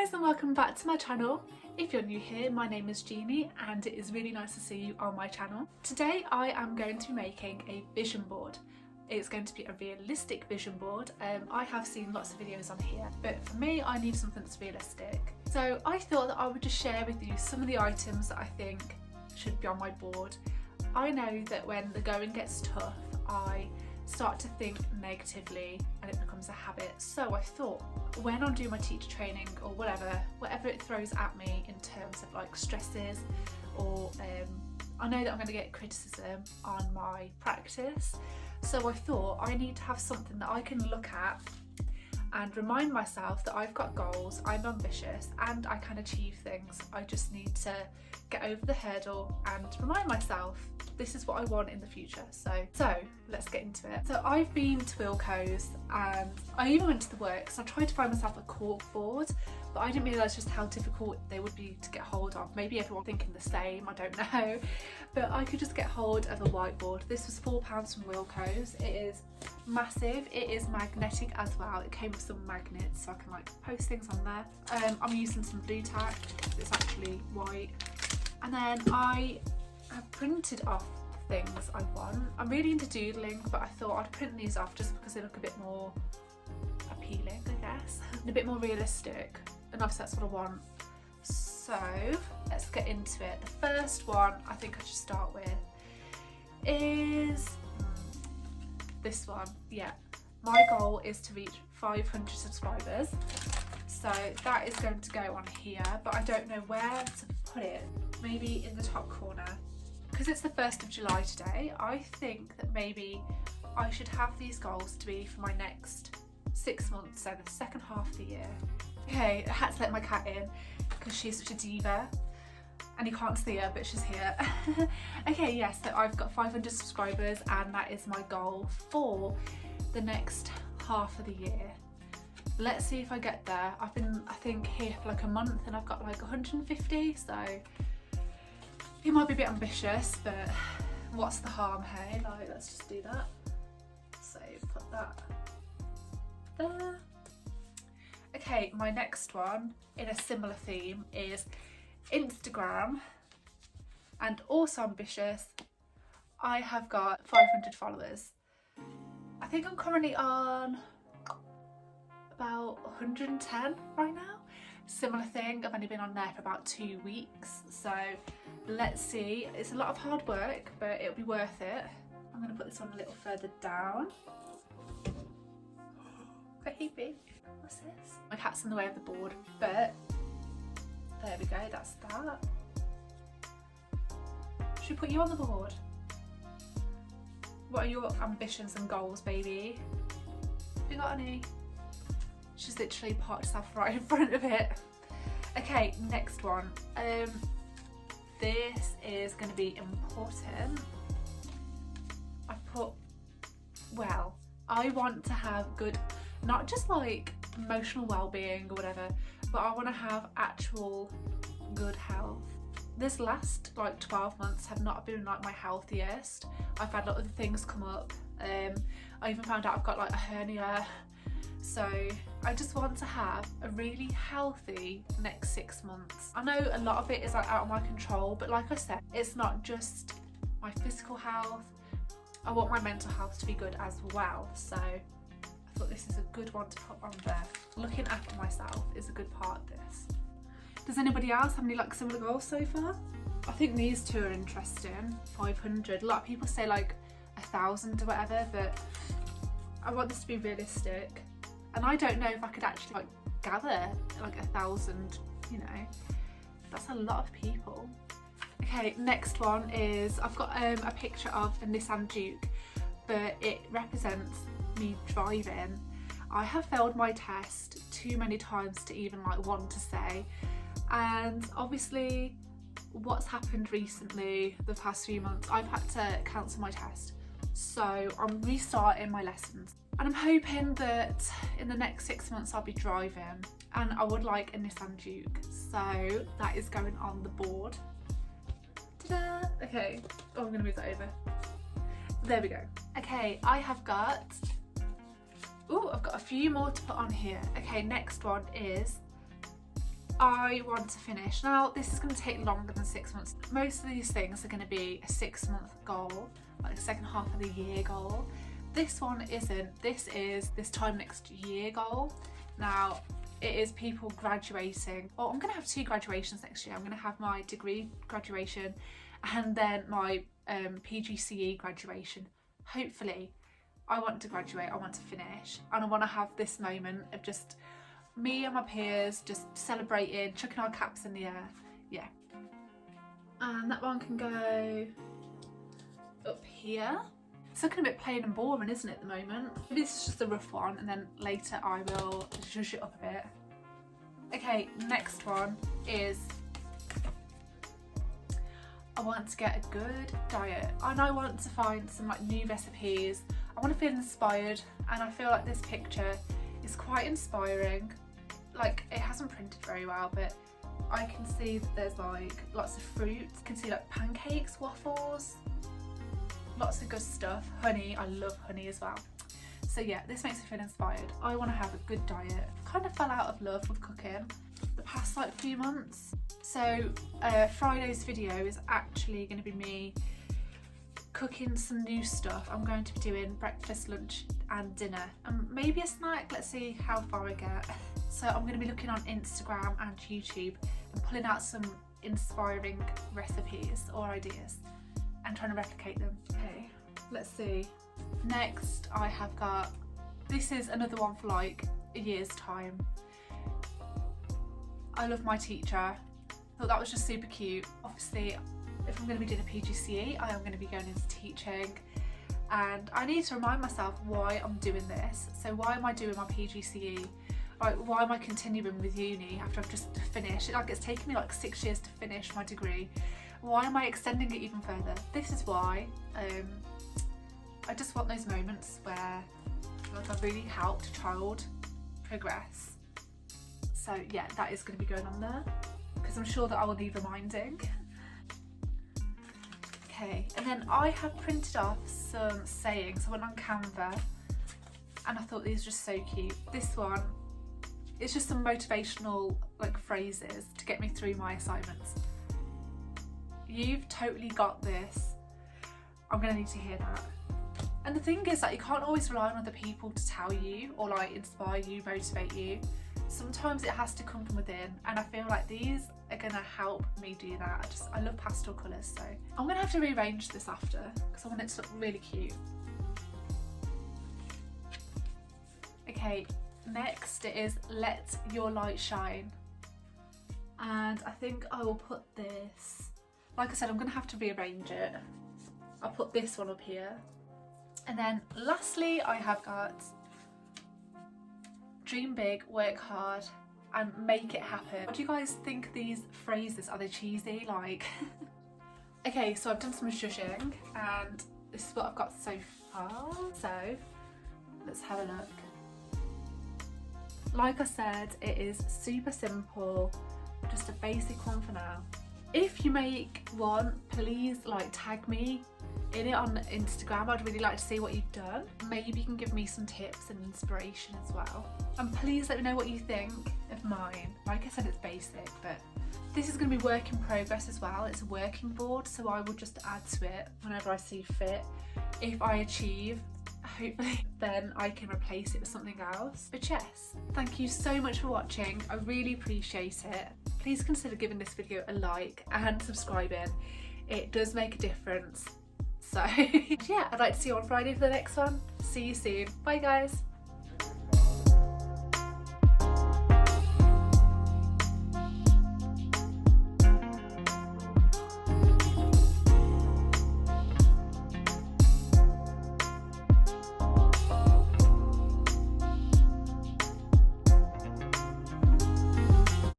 guys, and welcome back to my channel. If you're new here, my name is Jeannie and it is really nice to see you on my channel. Today I am going to be making a vision board. It's going to be a realistic vision board. I have seen lots of videos on here, but for me I need something that's realistic. So I thought that I would just share with you some of the items that I think should be on my board. I know that when the going gets tough, I start to think negatively and it becomes a habit. So I thought when I'm doing my teacher training or whatever it throws at me in terms of like stresses or I know that I'm going to get criticism on my practice, so I thought I need to have something that I can look at and remind myself that I've got goals, I'm ambitious and I can achieve things. I just need to get over the hurdle and remind myself this is what I want in the future. So let's get into it. So I've been to Wilco's and I even went to the works. I tried to find myself a cork board, but I didn't realise just how difficult they would be to get hold of. Maybe everyone thinking the same, I don't know. But I could just get hold of a whiteboard. This was £4 from Wilco's. It is massive. It is magnetic as well. It came with some magnets so I can like post things on there. I'm using some blue tack. It's actually white. And then I have printed off things I want. I'm really into doodling, but I thought I'd print these off just because they look a bit more appealing, I guess, and a bit more realistic. And obviously that's what I want. So let's get into it. The first one I think I should start with is this one. Yeah, my goal is to reach 500 subscribers. So that is going to go on here, but I don't know where to put it. Maybe in the top corner. Because it's the 1st of July today, I think that maybe I should have these goals to be for my next 6 months, so the second half of the year. Okay, I had to let my cat in because she's such a diva and you can't see her, but she's here. Okay, yes, so I've got 500 subscribers and that is my goal for the next half of the year. Let's see if I get there. I've been, I think, here for like a month and I've got like 150, so it might be a bit ambitious, but what's the harm, hey? Like, let's just do that. So put that there. Okay, my next one in a similar theme is Instagram, and also ambitious. I have got 500 followers. I think I'm currently on about 110 right now. Similar thing, I've only been on there for about 2 weeks, so let's see. It's a lot of hard work, but it'll be worth it. I'm going to put this one a little further down. Baby, what's this? My cat's in the way of the board, but there we go, that's that. Should we put you on the board? What are your ambitions and goals, baby? Have you got any? She's literally parked herself right in front of it. Okay, next one. This is going to be important. I put, well, I want to have good, not just like emotional well-being or whatever, but I want to have actual good health. This last like 12 months have not been like my healthiest. I've had a lot of things come up. I even found out I've got like a hernia. So I just want to have a really healthy next 6 months. I know a lot of it is like out of my control, but like I said, it's not just my physical health. I want my mental health to be good as well. So I thought this is a good one to put on there. Looking after myself is a good part of this. Does anybody else have any like similar goals so far? I think these two are interesting. 500. A lot of people say like 1,000 or whatever, but I want this to be realistic. And I don't know if I could actually like gather like 1,000, you know, that's a lot of people. Okay, next one is, I've got a picture of a Nissan Duke, but it represents me driving. I have failed my test too many times to even like want to say, and obviously what's happened recently, the past few months, I've had to cancel my test. So I'm restarting my lessons. And I'm hoping that in the next 6 months I'll be driving, and I would like a Nissan Duke. So that is going on the board. Ta-da! Okay, oh, I'm gonna move that over. There we go. Okay, I've got a few more to put on here. Okay, next one is I want to finish. Now this is going to take longer than 6 months. Most of these things are going to be a 6-month goal, like a second half of the year goal. This one isn't. This is this time next year goal. Now it is people graduating. Well, I'm going to have 2 graduations next year. I'm going to have my degree graduation and then my PGCE graduation. Hopefully I want to graduate, I want to finish, and I want to have this moment of just me and my peers just celebrating, chucking our caps in the air. Yeah. And that one can go up here. It's looking a bit plain and boring, isn't it, at the moment? Maybe this is just a rough one, and then later I will zhuzh it up a bit. Okay, next one is I want to get a good diet, and I want to find some like new recipes. I want to feel inspired, and I feel like this picture is quite inspiring. Like, it hasn't printed very well, but I can see that there's like lots of fruit. I can see like pancakes, waffles, lots of good stuff. Honey, I love honey as well. So yeah, this makes me feel inspired. I want to have a good diet. Kind of fell out of love with cooking the past like few months. So Friday's video is actually going to be me cooking some new stuff. I'm going to be doing breakfast, lunch and dinner, and maybe a snack. Let's see how far I get. So I'm going to be looking on Instagram and YouTube and pulling out some inspiring recipes or ideas and trying to replicate them. Okay, let's see. Next I have got, this is another one for like a year's time. I love my teacher. Thought that was just super cute. Obviously, if I'm going to be doing a PGCE, I am going to be going into teaching, and I need to remind myself why I'm doing this. So why am I doing my PGCE? Like, why am I continuing with uni after I've just finished? Like, it's taken me like 6 years to finish my degree. Why am I extending it even further? This is why. I just want those moments where like I've really helped a child progress. So yeah, that is going to be going on there, because I'm sure that I will need reminding. Okay, and then I have printed off some sayings. I went on Canva and I thought these were just so cute. This one, it's just some motivational like phrases to get me through my assignments. You've totally got this. I'm gonna need to hear that. And the thing is that you can't always rely on other people to tell you or like inspire you, motivate you. Sometimes it has to come from within, and I feel like these are gonna help me do that. I love pastel colours, so I'm gonna have to rearrange this after because I want it to look really cute. Okay, next it is Let Your Light Shine, and I think I will put this, like I said, I'm gonna have to rearrange it. I'll put this one up here, and then lastly I have got Dream big, work hard and make it happen. What do you guys think of these phrases? Are they cheesy? Like okay, so I've done some shushing and this is what I've got so far. So let's have a look. Like I said, it is super simple, just a basic one for now. If you make one, please like tag me in it on Instagram. I'd really like to see what you've done. Maybe you can give me some tips and inspiration as well. And please let me know what you think of mine. Like I said, it's basic, but this is going to be work in progress as well. It's a working board, so I will just add to it whenever I see fit. If I achieve, hopefully then I can replace it with something else. But yes, thank you so much for watching. I really appreciate it. Please consider giving this video a like and subscribing. It does make a difference. So yeah, I'd like to see you on Friday for the next one. See you soon. Bye guys.